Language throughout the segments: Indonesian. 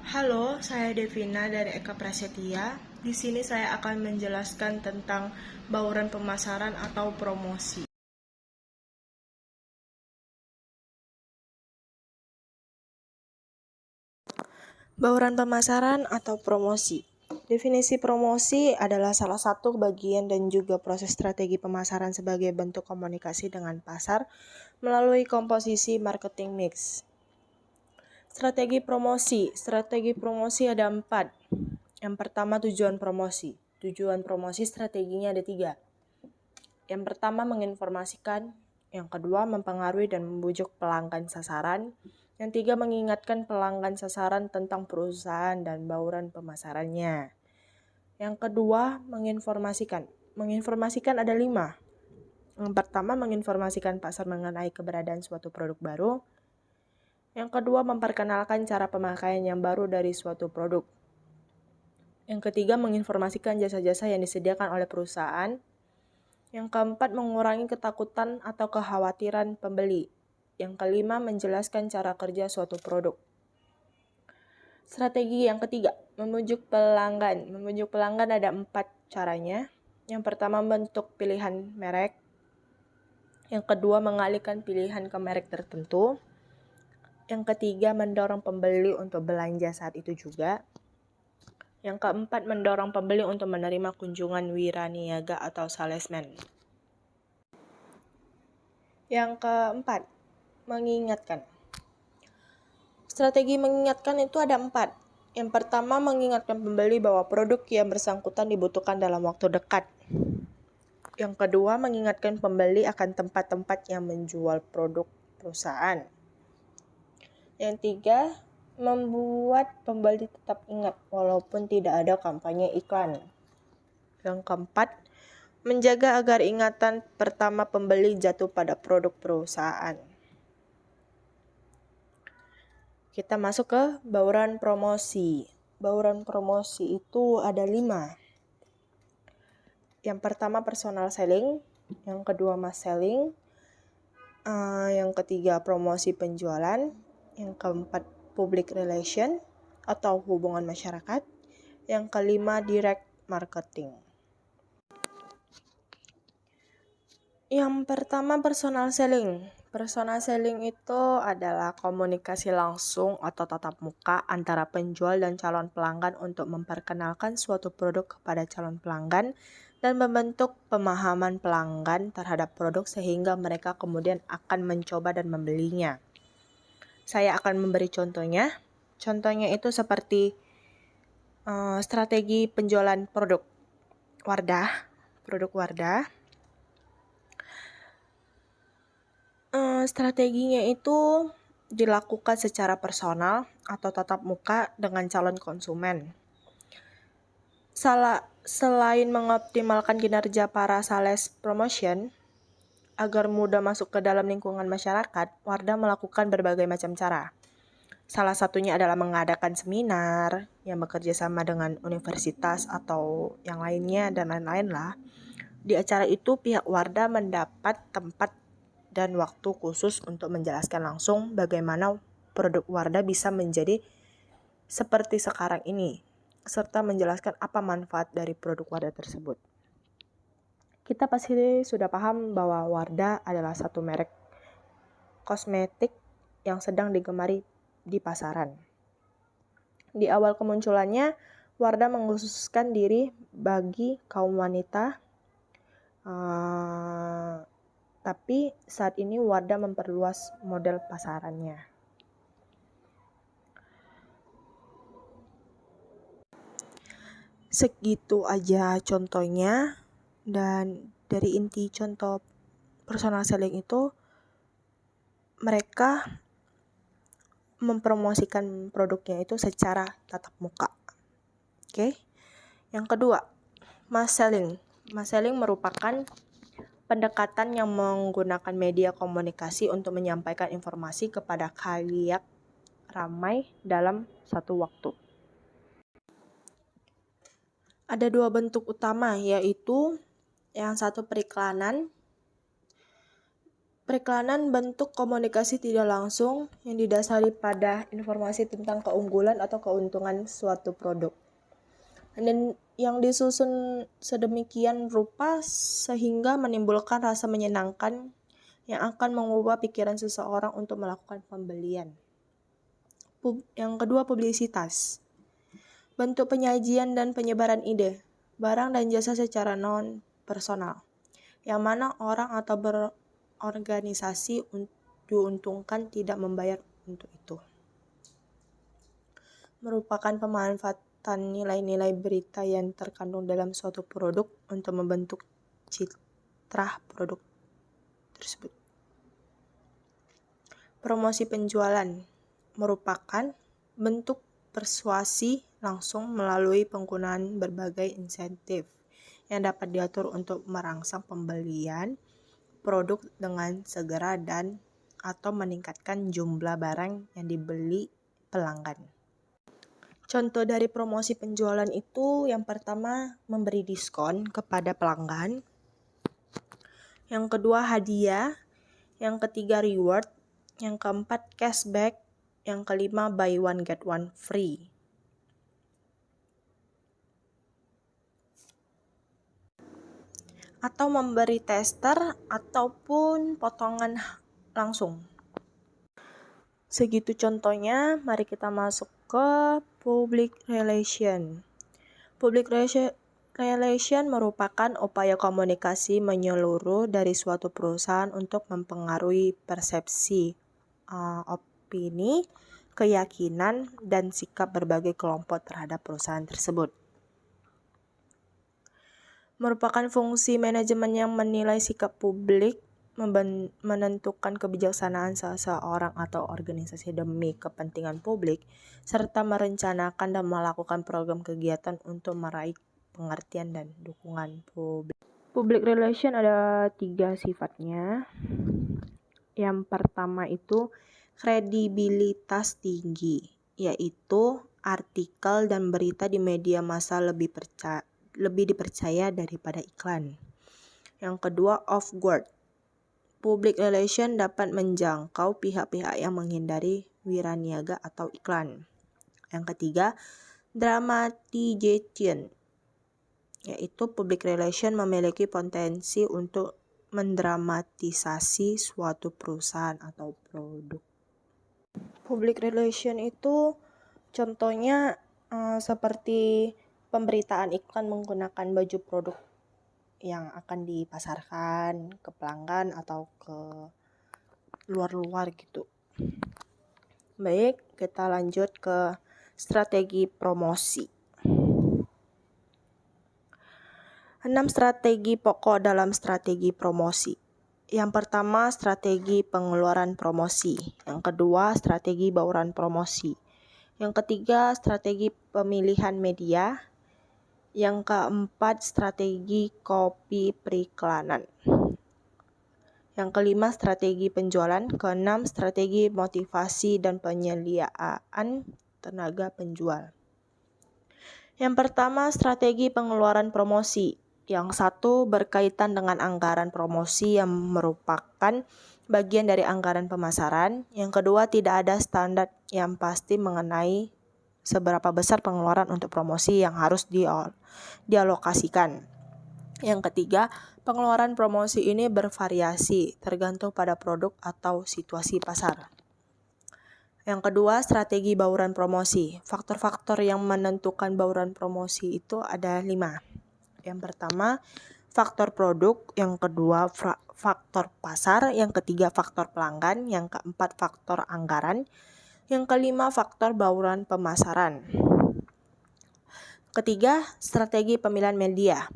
Halo, saya Devina dari Eka Prasetya. Di sini saya akan menjelaskan tentang bauran pemasaran atau promosi. Bauran pemasaran atau promosi. Definisi promosi adalah salah satu bagian dan juga proses strategi pemasaran sebagai bentuk komunikasi dengan pasar melalui komposisi marketing mix. Strategi promosi ada 4. Yang pertama, tujuan promosi. Tujuan promosi strateginya ada 3. Yang pertama, menginformasikan. Yang kedua, mempengaruhi dan membujuk pelanggan sasaran. Yang tiga, mengingatkan pelanggan sasaran tentang perusahaan dan bauran pemasarannya. Yang kedua, menginformasikan. Menginformasikan ada 5. Yang pertama, menginformasikan pasar mengenai keberadaan suatu produk baru. Yang kedua, memperkenalkan cara pemakaian yang baru dari suatu produk. Yang ketiga, menginformasikan jasa-jasa yang disediakan oleh perusahaan. Yang keempat, mengurangi ketakutan atau kekhawatiran pembeli. Yang kelima, menjelaskan cara kerja suatu produk. Strategi yang ketiga, membujuk pelanggan. Membujuk pelanggan ada 4 caranya. Yang pertama, bentuk pilihan merek. Yang kedua, mengalihkan pilihan ke merek tertentu. Yang ketiga, mendorong pembeli untuk belanja saat itu juga. Yang keempat, mendorong pembeli untuk menerima kunjungan wiraniaga atau salesman. Yang keempat, mengingatkan. Strategi mengingatkan itu ada 4. Yang pertama, mengingatkan pembeli bahwa produk yang bersangkutan dibutuhkan dalam waktu dekat. Yang kedua, mengingatkan pembeli akan tempat-tempat yang menjual produk perusahaan. Yang tiga, membuat pembeli tetap ingat walaupun tidak ada kampanye iklan. Yang keempat, menjaga agar ingatan pertama pembeli jatuh pada produk perusahaan. Kita masuk ke bauran promosi. Bauran promosi itu ada 5. Yang pertama, personal selling. Yang kedua, mass selling. Yang ketiga, promosi penjualan. Yang keempat, public relation atau hubungan masyarakat. Yang kelima, direct marketing. Yang pertama, personal selling. Personal selling itu adalah komunikasi langsung atau tatap muka antara penjual dan calon pelanggan untuk memperkenalkan suatu produk kepada calon pelanggan dan membentuk pemahaman pelanggan terhadap produk sehingga mereka kemudian akan mencoba dan membelinya. Saya akan memberi contohnya. Contohnya itu seperti strategi penjualan produk Wardah. Strateginya itu dilakukan secara personal atau tatap muka dengan calon konsumen. Selain mengoptimalkan kinerja para sales promotion, agar mudah masuk ke dalam lingkungan masyarakat, Wardah melakukan berbagai macam cara. Salah satunya adalah mengadakan seminar yang bekerja sama dengan universitas atau yang lainnya dan lain-lain lah. Di acara itu pihak Wardah mendapat tempat dan waktu khusus untuk menjelaskan langsung bagaimana produk Wardah bisa menjadi seperti sekarang ini, serta menjelaskan apa manfaat dari produk Wardah tersebut. Kita pasti sudah paham bahwa Wardah adalah satu merek kosmetik yang sedang digemari di pasaran. Di awal kemunculannya, Wardah mengkhususkan diri bagi kaum wanita, tapi saat ini Wardah memperluas model pasarannya. Segitu aja contohnya, dan dari inti contoh personal selling itu mereka mempromosikan produknya itu secara tatap muka. Oke. Yang kedua, mass selling. Mass selling merupakan pendekatan yang menggunakan media komunikasi untuk menyampaikan informasi kepada khalayak ramai dalam satu waktu. Ada 2 bentuk utama, yaitu yang satu periklanan Periklanan bentuk komunikasi tidak langsung yang didasari pada informasi tentang keunggulan atau keuntungan suatu produk. Dan yang disusun sedemikian rupa sehingga menimbulkan rasa menyenangkan yang akan mengubah pikiran seseorang untuk melakukan pembelian. Yang kedua, publisitas. Bentuk penyajian dan penyebaran ide, barang dan jasa secara non-personal, yang mana orang atau berorganisasi diuntungkan tidak membayar untuk itu. Merupakan pemanfaatan nilai-nilai berita yang terkandung dalam suatu produk untuk membentuk citra produk tersebut. Promosi penjualan merupakan bentuk persuasi langsung melalui penggunaan berbagai insentif yang dapat diatur untuk merangsang pembelian produk dengan segera dan atau meningkatkan jumlah barang yang dibeli pelanggan. Contoh dari promosi penjualan itu yang pertama memberi diskon kepada pelanggan, yang kedua hadiah, yang ketiga reward, yang keempat cashback, yang kelima buy one get one free. Atau memberi tester ataupun potongan langsung. Segitu contohnya, mari kita masuk ke public relation. Public relation merupakan upaya komunikasi menyeluruh dari suatu perusahaan untuk mempengaruhi persepsi, opini, keyakinan, dan sikap berbagai kelompok terhadap perusahaan tersebut. Merupakan fungsi manajemen yang menilai sikap publik, menentukan kebijaksanaan seseorang atau organisasi demi kepentingan publik, serta merencanakan dan melakukan program kegiatan untuk meraih pengertian dan dukungan publik. Public relation ada 3 sifatnya. Yang pertama itu kredibilitas tinggi, yaitu artikel dan berita di media massa lebih dipercaya daripada iklan. Yang kedua, off-guard. Public relation dapat menjangkau pihak-pihak yang menghindari wiraniaga atau iklan. Yang ketiga, dramatization, yaitu public relation memiliki potensi untuk mendramatisasi suatu perusahaan atau produk. Public relation itu contohnya seperti pemberitaan iklan menggunakan baju produk yang akan dipasarkan ke pelanggan atau ke luar-luar gitu. Baik, kita lanjut ke strategi promosi. 6 strategi pokok dalam strategi promosi. Yang pertama, strategi pengeluaran promosi. Yang kedua, strategi bauran promosi. Yang ketiga, strategi pemilihan media. Yang keempat, strategi copy periklanan. Yang kelima, strategi penjualan. Keenam, strategi motivasi dan penyediaan tenaga penjual. Yang pertama, strategi pengeluaran promosi. Yang satu berkaitan dengan anggaran promosi yang merupakan bagian dari anggaran pemasaran. Yang kedua, tidak ada standar yang pasti mengenai seberapa besar pengeluaran untuk promosi yang harus dialokasikan. Yang ketiga, pengeluaran promosi ini bervariasi tergantung pada produk atau situasi pasar. Yang kedua, strategi bauran promosi. Faktor-faktor yang menentukan bauran promosi itu ada 5. Yang pertama, faktor produk. Yang kedua, faktor pasar. Yang ketiga, faktor pelanggan. Yang keempat, faktor anggaran. Yang kelima, faktor bauran pemasaran. Ketiga, strategi pemilihan media.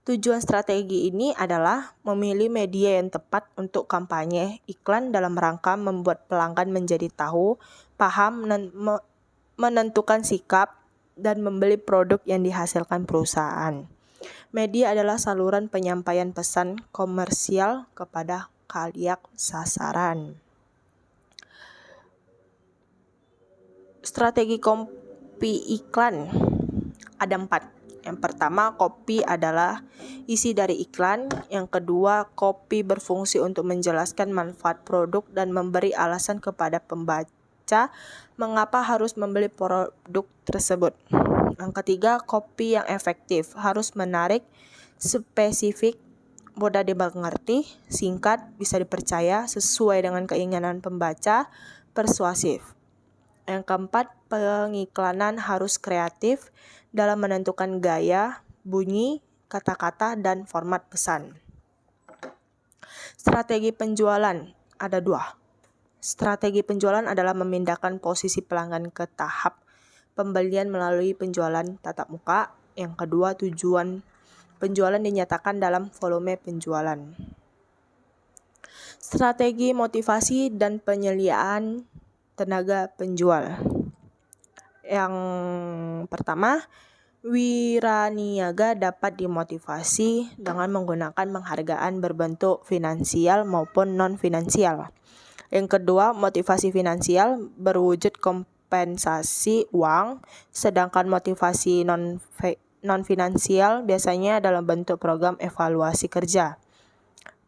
Tujuan strategi ini adalah memilih media yang tepat untuk kampanye iklan dalam rangka membuat pelanggan menjadi tahu, paham, menentukan sikap, dan membeli produk yang dihasilkan perusahaan. Media adalah saluran penyampaian pesan komersial kepada khalayak sasaran. Strategi copy iklan ada 4. Yang pertama, copy adalah isi dari iklan. Yang kedua, copy berfungsi untuk menjelaskan manfaat produk dan memberi alasan kepada pembaca mengapa harus membeli produk tersebut. Yang ketiga, copy yang efektif harus menarik, spesifik, mudah dimengerti, singkat, bisa dipercaya, sesuai dengan keinginan pembaca, persuasif. Yang keempat, pengiklanan harus kreatif dalam menentukan gaya, bunyi, kata-kata, dan format pesan. Strategi penjualan ada 2. Strategi penjualan adalah memindahkan posisi pelanggan ke tahap pembelian melalui penjualan tatap muka. Yang kedua, tujuan penjualan dinyatakan dalam volume penjualan. Strategi motivasi dan penyediaan tenaga penjual. Yang pertama, wiraniaga dapat dimotivasi dengan menggunakan penghargaan berbentuk finansial maupun non-finansial. Yang kedua, motivasi finansial berwujud kompensasi uang, sedangkan motivasi non-finansial biasanya dalam bentuk program evaluasi kerja.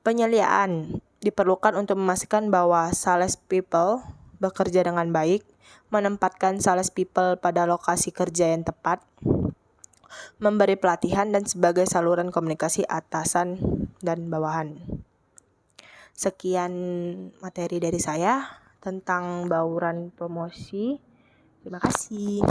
Penyeliaan diperlukan untuk memastikan bahwa sales people bekerja dengan baik, menempatkan sales people pada lokasi kerja yang tepat, memberi pelatihan dan sebagai saluran komunikasi atasan dan bawahan. Sekian materi dari saya tentang bauran promosi. Terima kasih.